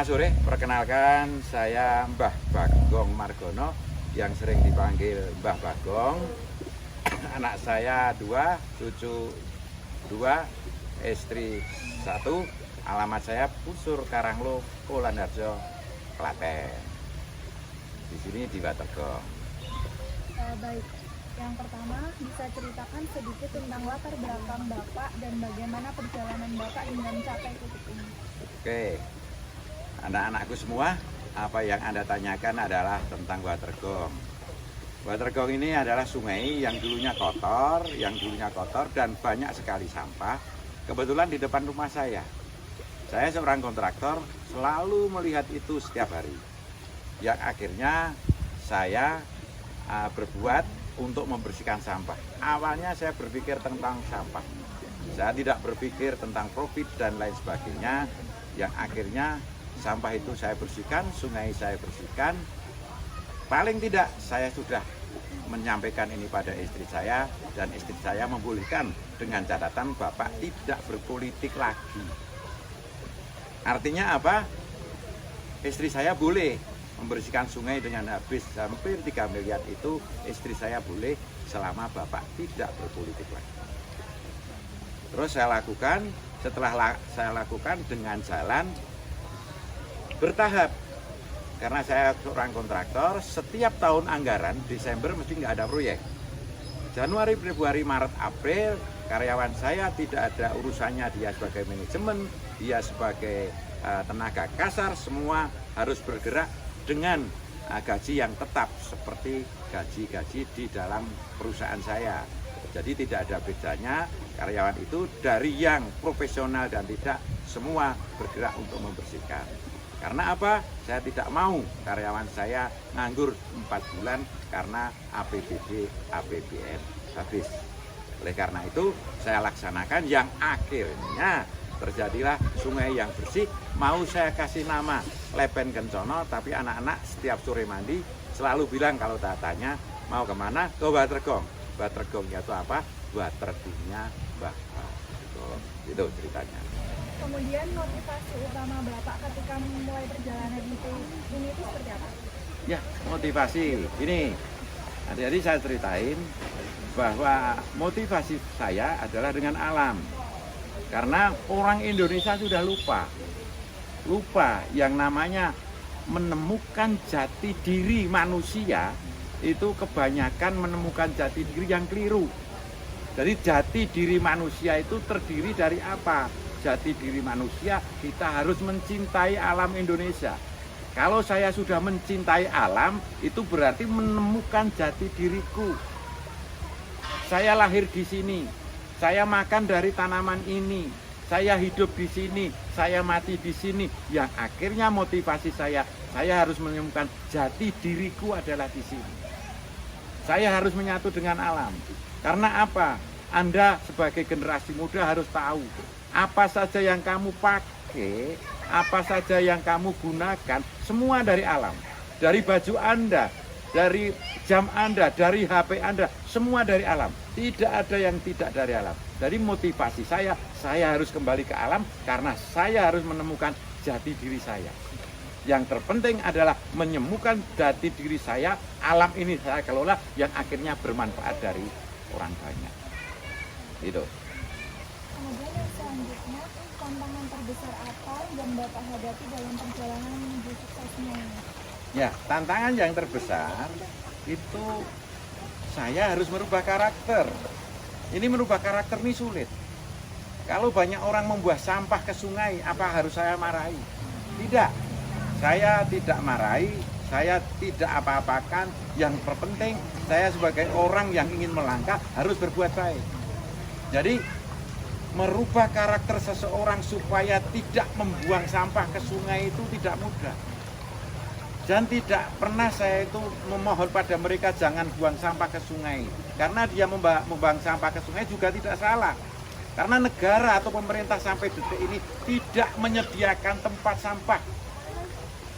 Selamat sore, perkenalkan saya Mbah Bagong Margono yang sering dipanggil Mbah Bagong. Anak saya 2, cucu 2, istri 1. Alamat saya Pusur Karanglo, Kolandarjo, Klaten. Di sini di Watergong. Baik, yang pertama bisa ceritakan sedikit tentang latar belakang Bapak dan bagaimana perjalanan Bapak hingga mencapai titik ini. Oke, anak-anakku semua, apa yang Anda tanyakan adalah tentang Watergong. Watergong ini adalah sungai yang dulunya kotor dan banyak sekali sampah. Kebetulan di depan rumah saya seorang kontraktor, selalu melihat itu setiap hari. Yang akhirnya saya berbuat untuk membersihkan sampah. Awalnya saya berpikir tentang sampah. Saya tidak berpikir tentang profit dan lain sebagainya. Yang akhirnya sampah itu saya bersihkan, sungai saya bersihkan. Paling tidak saya sudah menyampaikan ini pada istri saya, dan istri saya membolehkan dengan catatan Bapak tidak berpolitik lagi. Artinya apa? Istri saya boleh membersihkan sungai dengan habis hampir 3 miliar itu, istri saya boleh selama Bapak tidak berpolitik lagi. Terus saya lakukan, setelah saya lakukan dengan jalan bertahap. Karena saya seorang kontraktor, setiap tahun anggaran, Desember mesti nggak ada proyek. Januari, Februari, Maret, April, karyawan saya tidak ada urusannya, dia sebagai manajemen, dia sebagai tenaga kasar, semua harus bergerak dengan gaji yang tetap seperti gaji-gaji di dalam perusahaan saya. Jadi tidak ada bedanya, karyawan itu dari yang profesional dan tidak, semua bergerak untuk membersihkan. Karena apa? Saya tidak mau karyawan saya nganggur 4 bulan karena APBD, APBN habis. Oleh karena itu saya laksanakan yang akhirnya terjadilah sungai yang bersih. Mau saya kasih nama Lepen Kencono, tapi anak-anak setiap sore mandi selalu bilang kalau tanya mau kemana, ke Watergong. Watergongnya itu apa? Watergongnya Mbah Bagong. Itu ceritanya. Kemudian motivasi utama Bapak ketika memulai perjalanan ini itu seperti apa? Ya, motivasi ini. Jadi saya ceritain bahwa motivasi saya adalah dengan alam. Karena orang Indonesia sudah lupa yang namanya menemukan jati diri manusia. Itu kebanyakan menemukan jati diri yang keliru. Jadi jati diri manusia itu terdiri dari apa? Jati diri manusia, kita harus mencintai alam Indonesia. Kalau saya sudah mencintai alam, itu berarti menemukan jati diriku. Saya lahir di sini, saya makan dari tanaman ini, saya hidup di sini, saya mati di sini. Yang akhirnya motivasi saya harus menemukan jati diriku adalah di sini. Saya harus menyatu dengan alam. Karena apa? Anda sebagai generasi muda harus tahu, apa saja yang kamu pakai, apa saja yang kamu gunakan, semua dari alam. Dari baju Anda, dari jam Anda, dari HP Anda, semua dari alam. Tidak ada yang tidak dari alam. Jadi motivasi saya harus kembali ke alam karena saya harus menemukan jati diri saya. Yang terpenting adalah menemukan jati diri saya, alam ini saya kelola yang akhirnya bermanfaat dari orang banyak. Itu. Kemudian yang selanjutnya, tantangan terbesar apa yang Bapak hadapi dalam perjalanan menuju suksesnya ini? Ya, tantangan yang terbesar itu saya harus merubah karakter. Ini merubah karakter ini sulit. Kalau banyak orang membuang sampah ke sungai, apa harus saya marahi? Tidak. Saya tidak marahi, saya tidak apa-apakan. Yang terpenting saya sebagai orang yang ingin melangkah harus berbuat baik. Jadi merubah karakter seseorang supaya tidak membuang sampah ke sungai itu tidak mudah. Dan tidak pernah saya itu memohon pada mereka jangan buang sampah ke sungai. Karena dia membuang sampah ke sungai juga tidak salah. Karena negara atau pemerintah sampai detik ini tidak menyediakan tempat sampah.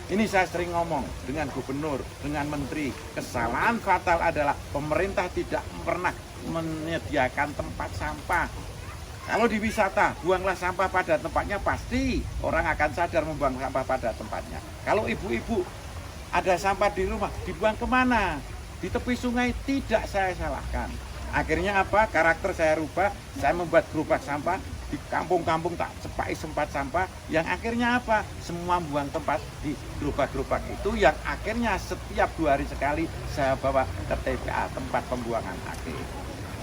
Ini saya sering ngomong dengan gubernur, dengan menteri. Kesalahan fatal adalah pemerintah tidak pernah menyediakan tempat sampah. Kalau di wisata, buanglah sampah pada tempatnya, pasti orang akan sadar membuang sampah pada tempatnya. Kalau ibu-ibu ada sampah di rumah, dibuang kemana? Di tepi sungai, tidak saya salahkan. Akhirnya apa? Karakter saya rubah, saya membuat gerobak sampah. Di kampung-kampung tak cepai sempat sampah, yang akhirnya apa? Semua buang tempat di gerobak-gerobak itu, yang akhirnya setiap 2 hari sekali saya bawa ke TPA, tempat pembuangan akhir.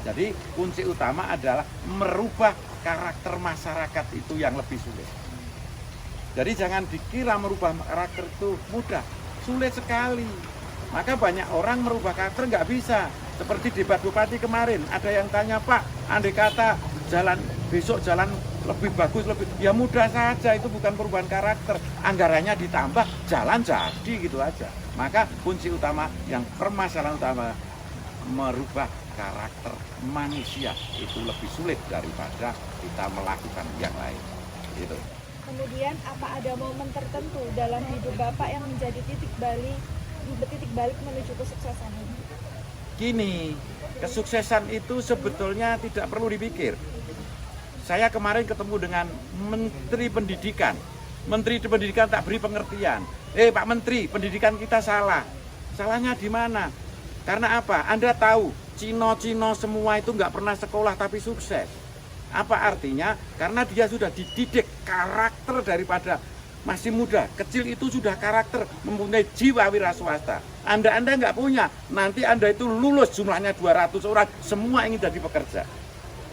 Jadi kunci utama adalah merubah karakter masyarakat itu yang lebih sulit. Jadi jangan dikira merubah karakter itu mudah, sulit sekali. Maka banyak orang merubah karakter nggak bisa. Seperti debat bupati kemarin, ada yang tanya, Pak, andai kata jalan besok jalan lebih bagus, ya mudah saja, itu bukan perubahan karakter. Anggarannya ditambah, jalan jadi gitu aja. Maka kunci utama, yang permasalahan utama, merubah karakter manusia itu lebih sulit daripada kita melakukan yang lain. Gitu. Kemudian apa ada momen tertentu dalam hidup Bapak yang menjadi titik balik menuju kesuksesan ini? Gini, kesuksesan itu sebetulnya tidak perlu dipikir. Saya kemarin ketemu dengan Menteri Pendidikan. Menteri Pendidikan tak beri pengertian. Pak Menteri, pendidikan kita salah. Salahnya di mana? Karena apa? Anda tahu, Cino semua itu nggak pernah sekolah tapi sukses. Apa artinya? Karena dia sudah dididik karakter daripada masih muda, kecil itu sudah karakter, mempunyai jiwa wira swasta. Anda nggak punya, nanti Anda itu lulus jumlahnya 200 orang, semua ingin jadi pekerja.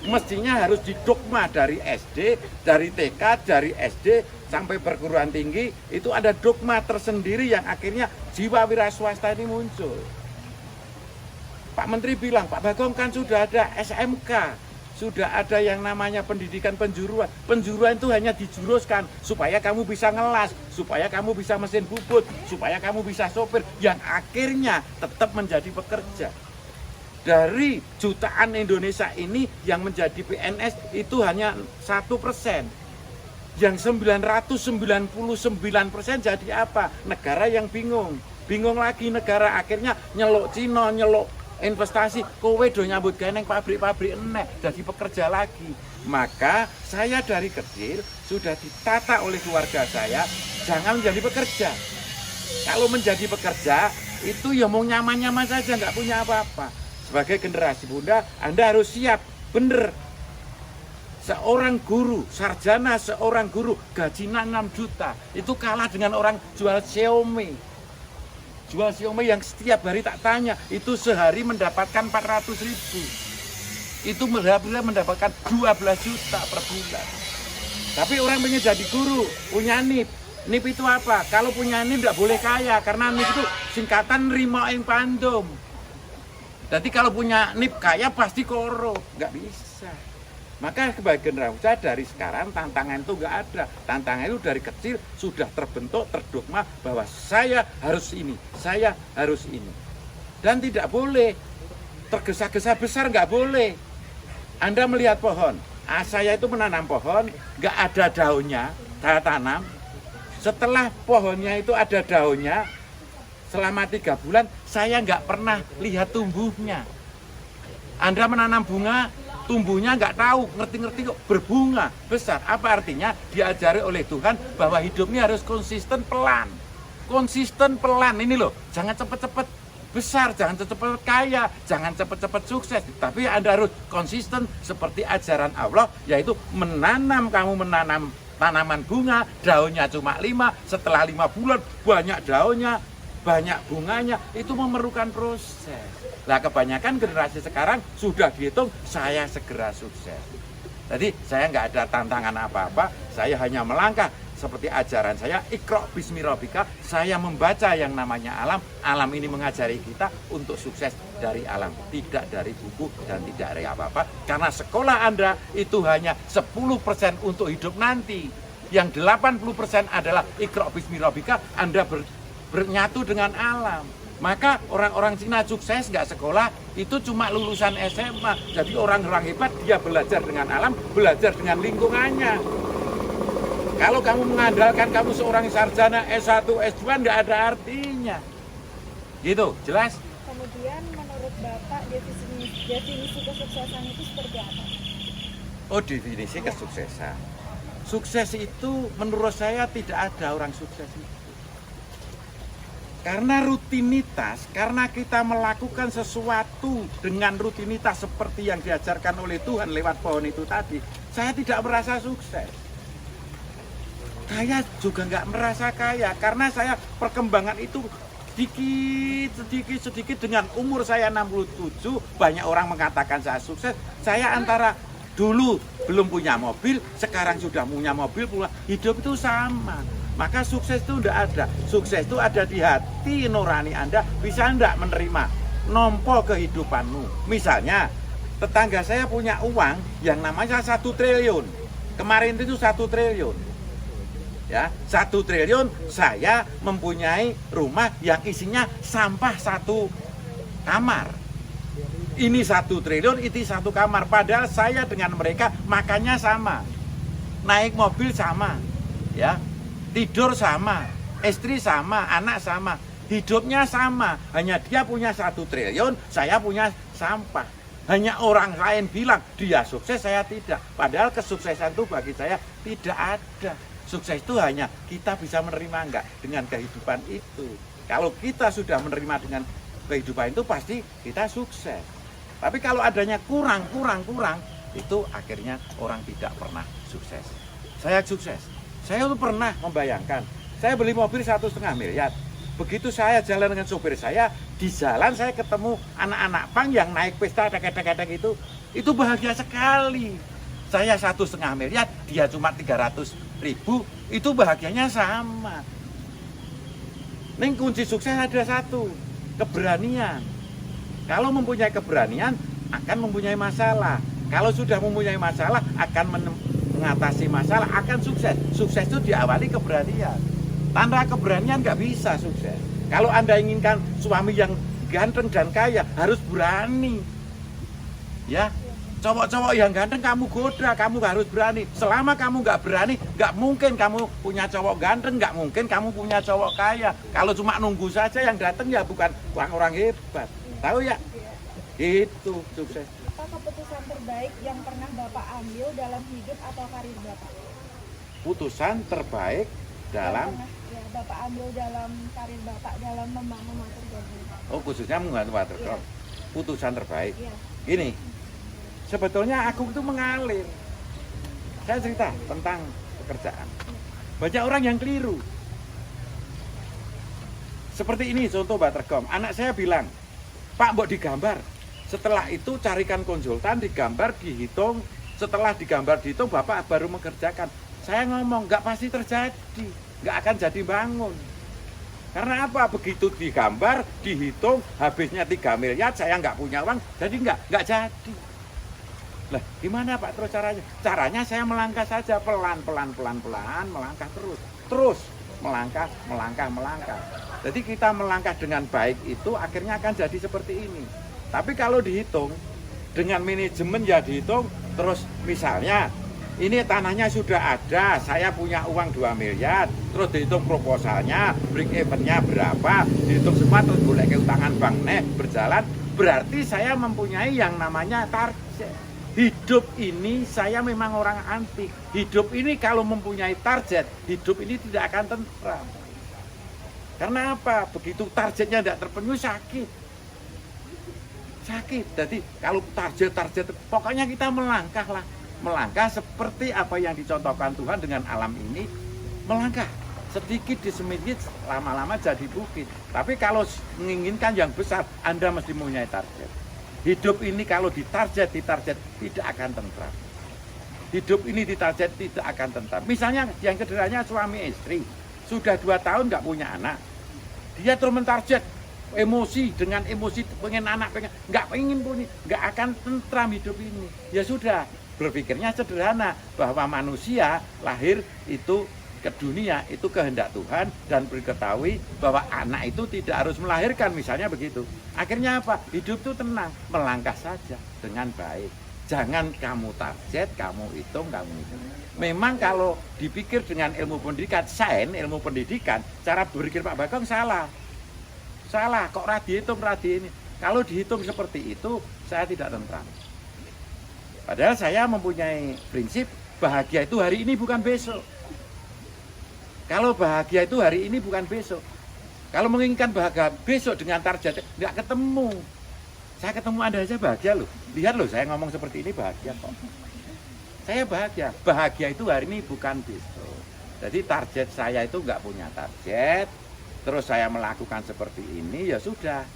Mestinya harus didogma dari SD, dari TK, dari SD sampai perguruan tinggi, itu ada dogma tersendiri yang akhirnya jiwa wira swasta ini muncul. Pak Menteri bilang, Pak Bagong kan sudah ada SMK, sudah ada yang namanya pendidikan penjuruan. Penjuruan itu hanya dijuruskan supaya kamu bisa ngelas, supaya kamu bisa mesin bubut, supaya kamu bisa sopir, yang akhirnya tetap menjadi pekerja. Dari jutaan Indonesia ini yang menjadi PNS itu hanya 1%. Yang 999% jadi apa? Negara yang bingung. Bingung lagi negara, akhirnya nyeluk Cina, nyeluk investasi, kowe do nyambut gawe nang pabrik-pabrik enek, jadi pekerja lagi. Maka saya dari kecil sudah ditata oleh keluarga saya, jangan menjadi pekerja. Kalau menjadi pekerja itu ya mau nyaman-nyaman saja, nggak punya apa-apa. Sebagai generasi muda, Anda harus siap, bener. Seorang guru, sarjana seorang guru, gajinya 6 juta, itu kalah dengan orang jual Xiaomi. Jual Xiaomi yang setiap hari tak tanya, itu sehari mendapatkan 400.000. Itu mendapatkan 12 juta per bulan. Tapi orang pengen jadi guru, punya NIP. NIP itu apa? Kalau punya NIP tidak boleh kaya, karena NIP itu singkatan Nrimo ing Pandum. Jadi kalau punya NIP kaya pasti koro, nggak bisa. Maka sebagai generasi dari sekarang tantangan itu nggak ada. Tantangan itu dari kecil sudah terbentuk, terdogma bahwa saya harus ini, saya harus ini. Dan tidak boleh tergesa-gesa besar, nggak boleh. Anda melihat pohon, saya itu menanam pohon, nggak ada daunnya, saya tanam. Setelah pohonnya itu ada daunnya, selama 3 bulan saya nggak pernah lihat tumbuhnya. Anda menanam bunga, tumbuhnya nggak tahu, ngerti-ngerti kok berbunga besar. Apa artinya? Diajari oleh Tuhan bahwa hidupnya harus konsisten pelan. Konsisten pelan ini loh, jangan cepet-cepet besar, jangan cepet-cepet kaya, jangan cepet-cepet sukses. Tapi Anda harus konsisten seperti ajaran Allah, yaitu kamu menanam tanaman bunga, daunnya cuma 5, setelah 5 bulan banyak daunnya, banyak bunganya, itu memerlukan proses. Nah, kebanyakan generasi sekarang sudah dihitung saya segera sukses. Jadi saya nggak ada tantangan apa-apa, saya hanya melangkah seperti ajaran saya, Iqra bismi rabbika, saya membaca yang namanya alam. Alam ini mengajari kita untuk sukses dari alam, tidak dari buku dan tidak dari apa-apa. Karena sekolah Anda itu hanya 10% untuk hidup nanti. Yang 80% adalah Iqra bismi rabbika, Anda bernyatu dengan alam. Maka orang-orang Cina sukses nggak sekolah, itu cuma lulusan SMA. Jadi orang-orang hebat, dia belajar dengan alam, belajar dengan lingkungannya. Kalau kamu mengandalkan kamu seorang sarjana S1, S2, nggak ada artinya. Gitu, jelas? Kemudian menurut Bapak definisi kesuksesan itu seperti apa? Oh, definisi kesuksesan. Sukses itu menurut saya tidak ada orang sukses itu. Karena rutinitas, karena kita melakukan sesuatu dengan rutinitas seperti yang diajarkan oleh Tuhan lewat pohon itu tadi, saya tidak merasa sukses. Saya juga nggak merasa kaya, karena saya perkembangan itu sedikit dengan umur saya 67, banyak orang mengatakan saya sukses. Saya antara dulu belum punya mobil, sekarang sudah punya mobil, hidup itu sama. Maka sukses itu tidak ada. Sukses itu ada di hati nurani Anda, bisa enggak menerima nompo kehidupanmu. Misalnya, tetangga saya punya uang yang namanya 1 triliun. Kemarin itu 1 triliun. Ya, 1 triliun, saya mempunyai rumah yang isinya sampah 1 kamar. Ini 1 triliun, itu 1 kamar. Padahal saya dengan mereka makannya sama, naik mobil sama, ya, tidur sama, istri sama, anak sama, hidupnya sama. Hanya dia punya 1 triliun, saya punya sampah. Hanya orang lain bilang dia sukses, saya tidak. Padahal kesuksesan itu bagi saya tidak ada. Sukses itu hanya kita bisa menerima enggak dengan kehidupan itu. Kalau kita sudah menerima dengan kehidupan itu, pasti kita sukses. Tapi kalau adanya kurang, itu akhirnya orang tidak pernah sukses. Saya sukses. Saya tuh pernah membayangkan, saya beli mobil 1,5 miliar. Begitu saya jalan dengan sopir saya, di jalan saya ketemu anak-anak pang yang naik pesta tek-tek itu bahagia sekali. Saya 1,5 miliar, dia cuma 300.000, itu bahagianya sama. Ning kunci sukses ada 1, keberanian. Kalau mempunyai keberanian, akan mempunyai masalah. Kalau sudah mempunyai masalah, akan mengatasi masalah, akan sukses. Sukses itu diawali keberanian. Tanpa keberanian nggak bisa sukses. Kalau Anda inginkan suami yang ganteng dan kaya, harus berani. Ya, cowok-cowok yang ganteng kamu goda, kamu harus berani. Selama kamu nggak berani, nggak mungkin kamu punya cowok ganteng, nggak mungkin kamu punya cowok kaya. Kalau cuma nunggu saja yang datang ya bukan orang hebat. Tahu ya? Itu sukses. Apa keputusan terbaik yang pernah Bapak ambil dalam hidup atau karir Bapak? Putusan terbaik dalam Bapak ambil dalam karir Bapak dalam membangun Watergom. Oh, khususnya membangun Watergom. Putusan terbaik. Ya. Gini, sebetulnya aku itu mengalir. Saya cerita tentang pekerjaan. Banyak orang yang keliru. Seperti ini contoh Watergom. Anak saya bilang, Pak, mbok digambar. Setelah itu carikan konsultan, digambar, dihitung. Setelah digambar, dihitung, Bapak baru mengerjakan. Saya ngomong, nggak pasti terjadi. Nggak akan jadi bangun. Karena apa? Begitu digambar, dihitung, habisnya 3 miliar, saya nggak punya uang, jadi nggak jadi. Lah, gimana Pak terus caranya? Caranya saya melangkah saja, pelan, melangkah terus melangkah. Jadi kita melangkah dengan baik itu akhirnya akan jadi seperti ini. Tapi kalau dihitung dengan manajemen ya dihitung terus, misalnya ini tanahnya sudah ada, saya punya uang 2 miliar, terus dihitung proposalnya, break even-nya berapa, dihitung semua, terus boleh ke utangan bank berjalan, berarti saya mempunyai yang namanya target. Hidup ini saya memang orang antik. Hidup ini kalau mempunyai target, hidup ini tidak akan tentram. Karena apa? Begitu targetnya tidak terpenuhi, sakit. Jadi kalau target, pokoknya kita melangkah seperti apa yang dicontohkan Tuhan dengan alam ini. Melangkah sedikit demi sedikit, lama-lama jadi bukit. Tapi kalau menginginkan yang besar, Anda mesti mempunyai target. Hidup ini kalau ditarget tidak akan tentram. Hidup ini ditarget tidak akan tentram. Misalnya yang sederhananya suami istri sudah 2 tahun nggak punya anak, dia terus mentarget, emosi, pengen anak, nggak punya, nggak akan tentram hidup ini. Ya sudah, berpikirnya sederhana bahwa manusia lahir itu ke dunia itu kehendak Tuhan, dan diketahui bahwa anak itu tidak harus melahirkan, misalnya begitu. Akhirnya apa? Hidup itu tenang, melangkah saja dengan baik. Jangan kamu target, kamu hitung. Memang kalau dipikir dengan ilmu pendidikan, ilmu pendidikan, cara berpikir Pak Bagong salah, kok dihitung ini. Kalau dihitung seperti itu, saya tidak tentram. Padahal saya mempunyai prinsip bahagia itu hari ini bukan besok. Kalau bahagia itu hari ini bukan besok. Kalau menginginkan bahagia besok dengan target, nggak ketemu. Saya ketemu Anda aja bahagia loh. Lihat loh, saya ngomong seperti ini bahagia kok. Saya bahagia. Bahagia itu hari ini bukan besok. Jadi target saya itu nggak punya target. Terus saya melakukan seperti ini, ya sudah.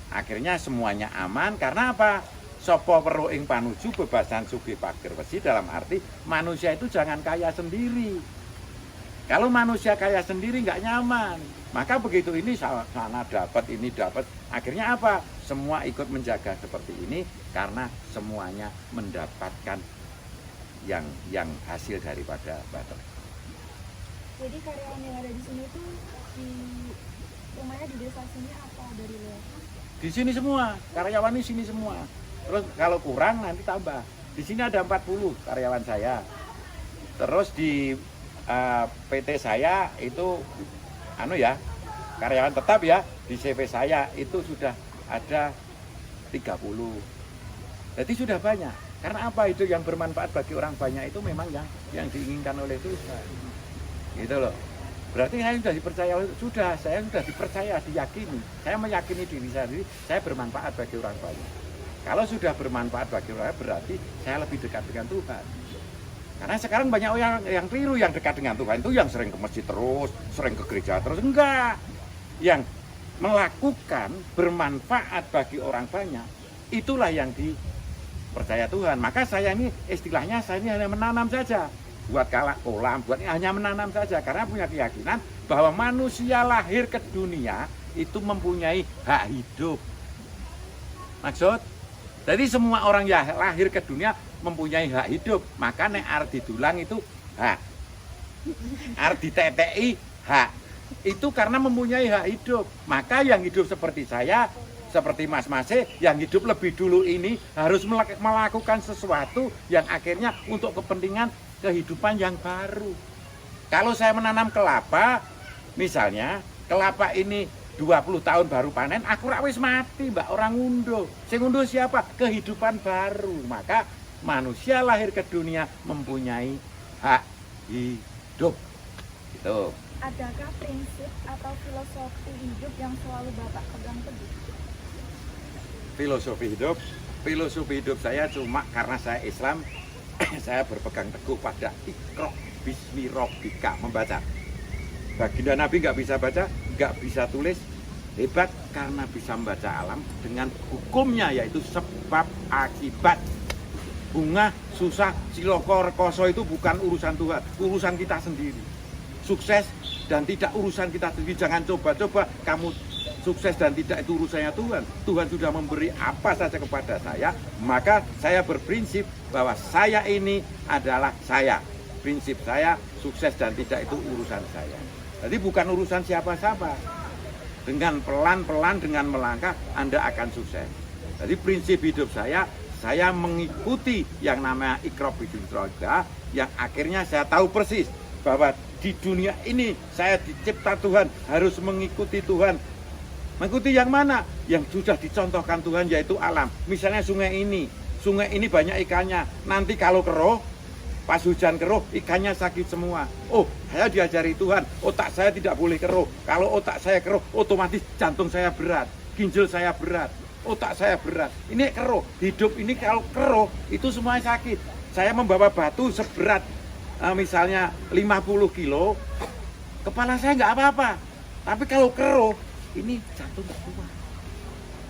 Akhirnya semuanya aman. Karena apa? Sopo weruh ing panuju bebasan sugih pager wesi, dalam arti manusia itu jangan kaya sendiri. Kalau manusia kaya sendiri nggak nyaman. Maka begitu ini sana dapat, ini dapat. Akhirnya apa? Semua ikut menjaga seperti ini karena semuanya mendapatkan yang hasil daripada baterai. Jadi karyawan yang ada di sini tuh di rumahnya di desa sini apa dari luar? Di sini semua, karyawan di sini semua. Terus kalau kurang nanti tambah. Di sini ada 40 karyawan saya. Terus di PT saya itu karyawan tetap ya, di CV saya itu sudah ada 30. Jadi sudah banyak. Karena apa? Itu yang bermanfaat bagi orang banyak itu memang yang diinginkan oleh Tuhan. Gitu loh. Berarti saya sudah dipercaya, diyakini. Saya meyakini diri saya sendiri, saya bermanfaat bagi orang banyak. Kalau sudah bermanfaat bagi orang banyak, berarti saya lebih dekat dengan Tuhan. Karena sekarang banyak orang yang keliru, yang dekat dengan Tuhan itu yang sering ke masjid terus, sering ke gereja terus. Enggak. Yang melakukan bermanfaat bagi orang banyak, itulah yang dipercaya Tuhan. Maka saya ini istilahnya saya ini hanya menanam saja. Buat kolam, buat hanya menanam saja. Karena punya keyakinan bahwa manusia lahir ke dunia itu mempunyai hak hidup. Maksud? Jadi semua orang yang lahir ke dunia mempunyai hak hidup. Maka nek arep didulang itu hak. Arep diteteki hak. Itu karena mempunyai hak hidup. Maka yang hidup seperti saya, seperti Mas Mase, yang hidup lebih dulu ini harus melakukan sesuatu yang akhirnya untuk kepentingan kehidupan yang baru. Kalau saya menanam kelapa, misalnya kelapa ini 20 tahun baru panen, aku rak wis mati, Mbak, orang ngunduh. Sing ngunduh siapa? Kehidupan baru. Maka manusia lahir ke dunia mempunyai hak hidup. Gitu. Adakah prinsip atau filosofi hidup yang selalu Bapak pegang teguh? Filosofi hidup saya cuma karena saya Islam, saya berpegang teguh pada Iqra bismi rabbika, membaca. Baginda Nabi nggak bisa baca, nggak bisa tulis, hebat karena bisa membaca alam dengan hukumnya, yaitu sebab akibat. Bunga, susah, ciloko, rekoso itu bukan urusan Tuhan, urusan kita sendiri. Sukses dan tidak urusan kita sendiri. Jangan coba-coba kamu sukses dan tidak itu urusannya Tuhan. Tuhan sudah memberi apa saja kepada saya, maka saya berprinsip bahwa saya ini adalah saya. Prinsip saya, sukses dan tidak itu urusan saya. Jadi bukan urusan siapa-siapa. Dengan pelan-pelan, dengan melangkah, Anda akan sukses. Jadi prinsip hidup saya mengikuti yang namanya Iqra bismi rabbika, yang akhirnya saya tahu persis bahwa di dunia ini saya dicipta Tuhan, harus mengikuti Tuhan. Mengikuti yang mana? Yang sudah dicontohkan Tuhan, yaitu alam. Misalnya sungai ini banyak ikannya. Nanti kalau keruh, pas hujan keruh, ikannya sakit semua. Oh, saya diajari Tuhan, otak saya tidak boleh keruh. Kalau otak saya keruh, otomatis jantung saya berat, ginjal saya berat, otak saya berat. Ini keruh, hidup ini kalau keruh, itu semuanya sakit. Saya membawa batu seberat misalnya 50 kilo, kepala saya nggak apa-apa. Tapi kalau keruh, ini jantung nggak kuat,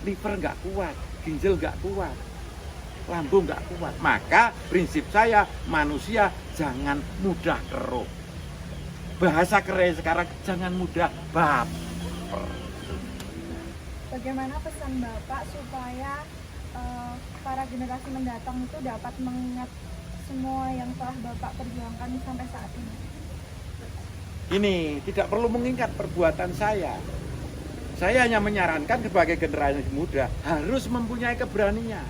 liver nggak kuat, ginjal nggak kuat, lambung nggak kuat. Maka prinsip saya, manusia jangan mudah keruh. Bahasa keren sekarang, jangan mudah baper. Bagaimana pesan Bapak supaya para generasi mendatang itu dapat mengingat semua yang telah Bapak perjuangkan sampai saat ini? Ini tidak perlu mengingat perbuatan saya. Saya hanya menyarankan sebagai generasi muda harus mempunyai keberanian.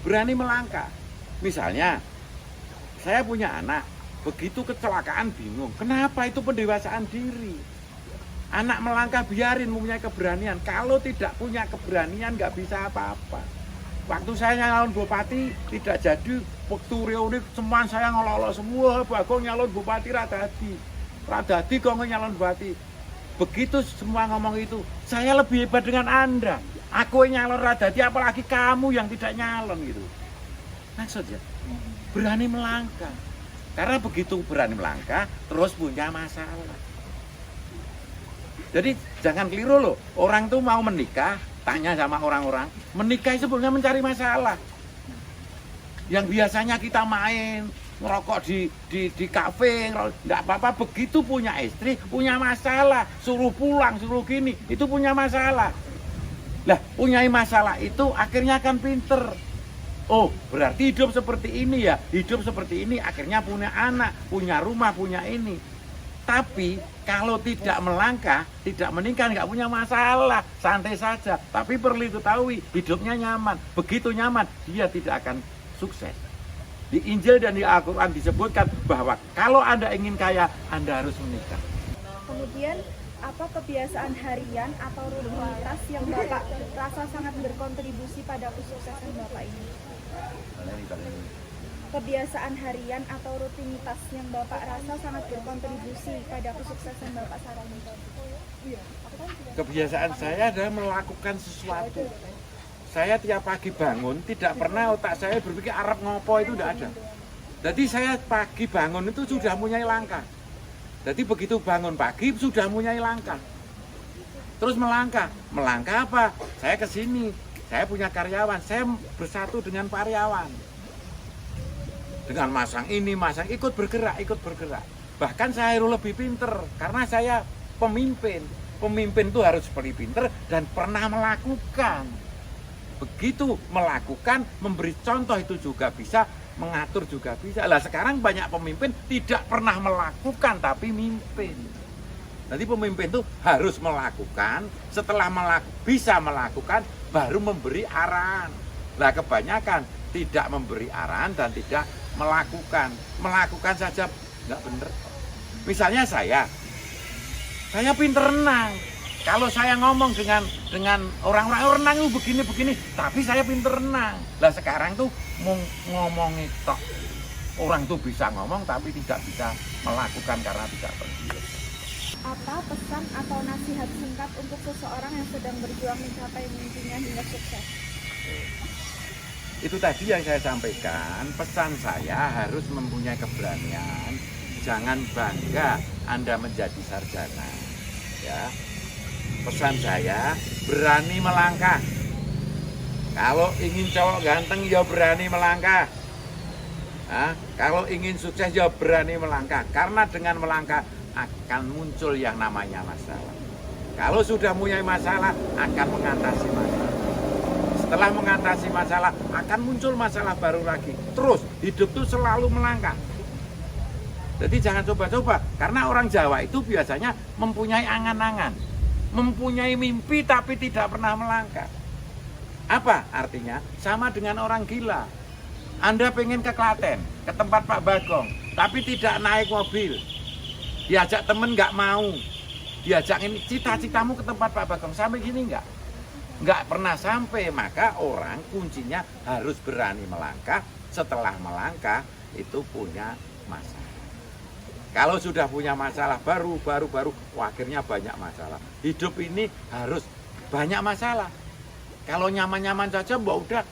Berani melangkah. Misalnya, saya punya anak, begitu kecelakaan bingung. Kenapa? Itu pendewasaan diri. Anak melangkah biarin mempunyai keberanian. Kalau tidak punya keberanian nggak bisa apa-apa. Waktu saya nyalon bupati tidak jadi, waktu reuni semua saya ngelolok semua, Bagong nyalon bupati radadi kok nyalon bupati. Begitu semua ngomong itu, saya lebih hebat dengan Anda. Aku yang nyalon radadi, apalagi kamu yang tidak nyalon gitu. Maksudnya berani melangkah. Karena begitu berani melangkah, terus punya masalah. Jadi jangan keliru loh, orang tuh mau menikah, tanya sama orang-orang, menikah sebetulnya mencari masalah. Yang biasanya kita main, ngerokok di kafe, nggak apa-apa, begitu punya istri, punya masalah, suruh pulang, suruh gini, itu punya masalah. Lah, punya masalah itu akhirnya akan pinter. Oh, berarti hidup seperti ini ya, hidup seperti ini akhirnya punya anak, punya rumah, punya ini. Tapi kalau tidak melangkah, tidak menikah, nggak punya masalah, santai saja. Tapi perlu diketahui, hidupnya nyaman. Begitu nyaman, dia tidak akan sukses. Di Injil dan di Al-Quran disebutkan bahwa kalau Anda ingin kaya, Anda harus menikah. Kemudian, apa kebiasaan harian atau rutinitas yang Bapak rasa sangat berkontribusi pada kesuksesan Bapak ini? Kebiasaan harian atau rutinitas yang Bapak rasa sangat berkontribusi pada kesuksesan Bapak saat ini? Kebiasaan saya adalah melakukan sesuatu. Saya tiap pagi bangun, tidak pernah otak saya berpikir arep ngopo, itu tidak ada. Jadi saya pagi bangun itu sudah mempunyai langkah. Jadi begitu bangun pagi sudah mempunyai langkah. Terus melangkah apa? Saya ke sini, saya punya karyawan, saya bersatu dengan karyawan. Dengan masang ini, masang, ikut bergerak. Bahkan saya harus lebih pinter, karena saya pemimpin. Pemimpin itu harus seperti pinter dan pernah melakukan. Begitu melakukan, memberi contoh itu juga bisa, mengatur juga bisa. Lah sekarang banyak pemimpin tidak pernah melakukan tapi mimpin. Jadi pemimpin itu harus melakukan, setelah bisa melakukan baru memberi arahan. Lah kebanyakan tidak memberi arahan dan tidak melakukan. Melakukan saja nggak bener. Misalnya saya pinter renang. Kalau saya ngomong dengan orang-orang renang itu begini, tapi saya pinter renang. Lah sekarang tuh ngomongin tok. Orang tuh bisa ngomong tapi tidak bisa melakukan karena tidak pergi. Apa pesan atau nasihat singkat untuk seseorang yang sedang berjuang mencapai mimpinya hingga sukses? Itu tadi yang saya sampaikan, pesan saya harus mempunyai keberanian. Jangan bangga Anda menjadi sarjana. Ya. Pesan saya, berani melangkah. Kalau ingin cowok ganteng, ya berani melangkah. Nah, kalau ingin sukses, ya berani melangkah. Karena dengan melangkah akan muncul yang namanya masalah. Kalau sudah punya masalah, akan mengatasi masalah. Setelah mengatasi masalah, akan muncul masalah baru lagi. Terus, hidup itu selalu melangkah. Jadi jangan coba-coba. Karena orang Jawa itu biasanya mempunyai angan-angan. Mempunyai mimpi tapi tidak pernah melangkah. Apa artinya? Sama dengan orang gila. Anda pengen ke Klaten, ke tempat Pak Bagong, tapi tidak naik mobil. Diajak temen nggak mau. Diajak ini, cita-citamu ke tempat Pak Bagong, sampai gini nggak pernah sampai. Maka orang kuncinya harus berani melangkah. Setelah melangkah itu punya masalah. Kalau sudah punya masalah baru, akhirnya banyak masalah. Hidup ini harus banyak masalah. Kalau nyaman-nyaman saja, mbak udah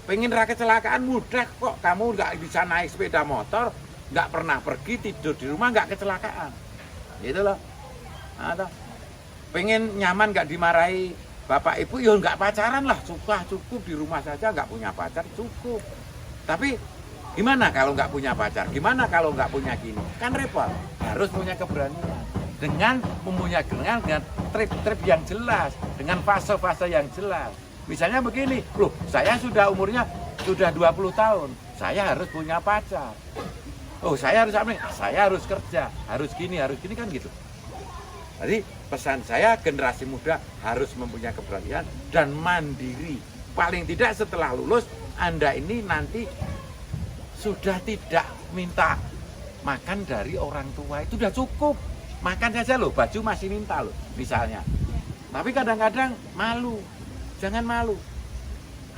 pengen kecelakaan mudah kok. Kamu nggak bisa naik sepeda motor, nggak pernah pergi, tidur di rumah nggak kecelakaan. Gitu loh. Atau pengen nyaman nggak dimarahi bapak ibu, ya nggak pacaran lah, cukup di rumah saja, nggak punya pacar cukup. Tapi gimana kalau nggak punya pacar? Gimana kalau nggak punya gini? Kan repot. Harus punya keberanian. Dengan mempunyai dengan trip-trip yang jelas, dengan fase-fase yang jelas. Misalnya begini, loh, saya sudah umurnya sudah 20 tahun. Saya harus punya pacar. Oh, saya harus kerja, harus gini kan gitu. Jadi pesan saya, generasi muda harus mempunyai keberanian dan mandiri. Paling tidak setelah lulus, Anda ini nanti sudah tidak minta makan dari orang tua, itu sudah cukup. Makan saja loh, baju masih minta loh misalnya. Tapi kadang-kadang malu. Jangan malu.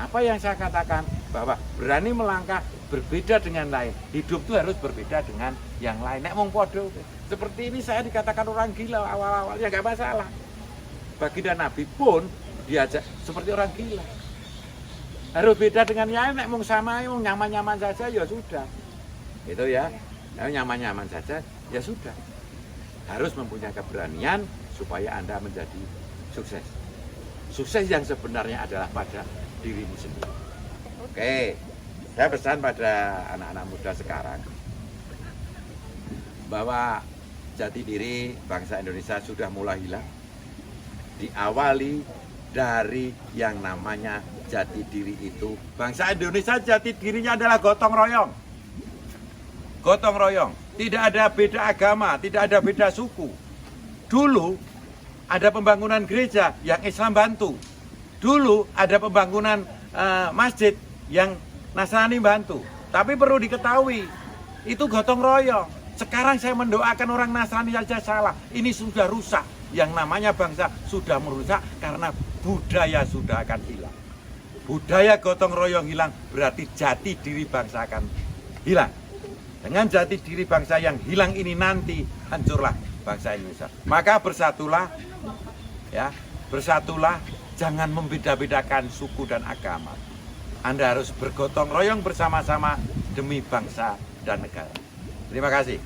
Apa yang saya katakan bahwa berani melangkah berbeda dengan lain. Hidup itu harus berbeda dengan yang lain. Nek mong podo. Seperti ini saya dikatakan orang gila awal-awal ya nggak masalah. Baginda Nabi pun diajak seperti orang gila. Harus beda dengan yang lain. Nek mong sama, mong nyaman-nyaman saja ya sudah. Itu ya. Nyaman-nyaman saja ya sudah. Harus mempunyai keberanian supaya Anda menjadi sukses. Sukses yang sebenarnya adalah pada dirimu sendiri. Oke, saya pesan pada anak-anak muda sekarang bahwa jati diri bangsa Indonesia sudah mulai hilang. Diawali dari yang namanya jati diri itu. Bangsa Indonesia jati dirinya adalah gotong royong. Gotong royong. Tidak ada beda agama, tidak ada beda suku. Dulu ada pembangunan gereja yang Islam bantu. Dulu ada pembangunan masjid yang Nasrani bantu. Tapi perlu diketahui, itu gotong royong. Sekarang saya mendoakan orang Nasrani saja salah. Ini sudah rusak. Yang namanya bangsa sudah merusak karena budaya sudah akan hilang. Budaya gotong royong hilang berarti jati diri bangsa akan hilang. Dengan jati diri bangsa yang hilang ini nanti hancurlah bangsa Indonesia. Maka bersatulah, ya, bersatulah. Jangan membeda-bedakan suku dan agama. Anda harus bergotong royong bersama-sama demi bangsa dan negara. Terima kasih.